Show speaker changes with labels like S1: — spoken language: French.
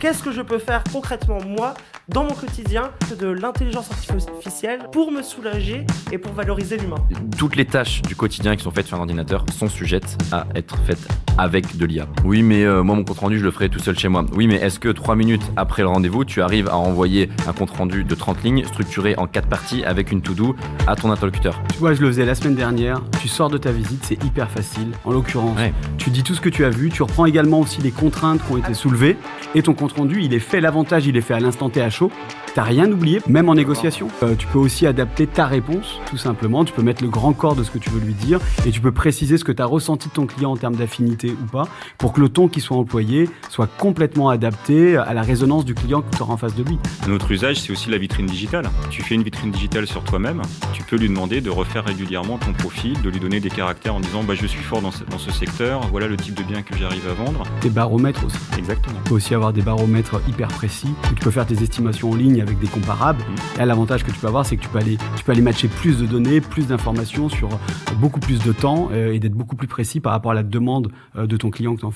S1: qu'est-ce que je peux faire concrètement, moi, dans mon quotidien, de l'intelligence artificielle pour me soulager et pour valoriser l'humain.
S2: Toutes les tâches du quotidien qui sont faites sur un ordinateur sont sujettes à être faites avec de l'IA. Oui, mais moi, mon compte-rendu, je le ferai tout seul chez moi. Oui, mais est-ce que 3 minutes après le rendez-vous, tu arrives à envoyer un compte-rendu de 30 lignes structuré en 4 parties avec une to-do à ton interlocuteur?
S3: Tu vois, je le faisais la semaine dernière. Tu sors de ta visite, c'est hyper facile. En l'occurrence, tu dis tout ce que tu as vu. Tu reprends également aussi les contraintes qui ont été soulevées. Et ton compte-rendu, il est fait. L'avantage, il est fait à l'instant T à chaud. T'as rien oublié, même en négociation. Tu peux aussi adapter ta réponse, tout simplement. Tu peux mettre le grand corps de ce que tu veux lui dire et tu peux préciser ce que tu as ressenti de ton client en termes d'affinité ou pas pour que le ton qui soit employé soit complètement adapté à la résonance du client que tu auras en face de lui.
S4: Un autre usage, c'est aussi la vitrine digitale. Tu fais une vitrine digitale sur toi-même, tu peux lui demander de refaire régulièrement ton profil, de lui donner des caractères en disant je suis fort dans ce secteur, voilà le type de bien que j'arrive à vendre.
S3: Des baromètres aussi.
S4: Exactement.
S3: Tu peux aussi avoir des baromètres hyper précis où tu peux faire tes estimations en ligne avec des comparables. Et là, l'avantage que tu peux avoir, c'est que tu peux aller matcher plus de données, plus d'informations sur beaucoup plus de temps et d'être beaucoup plus précis par rapport à la demande de ton client que tu en fais.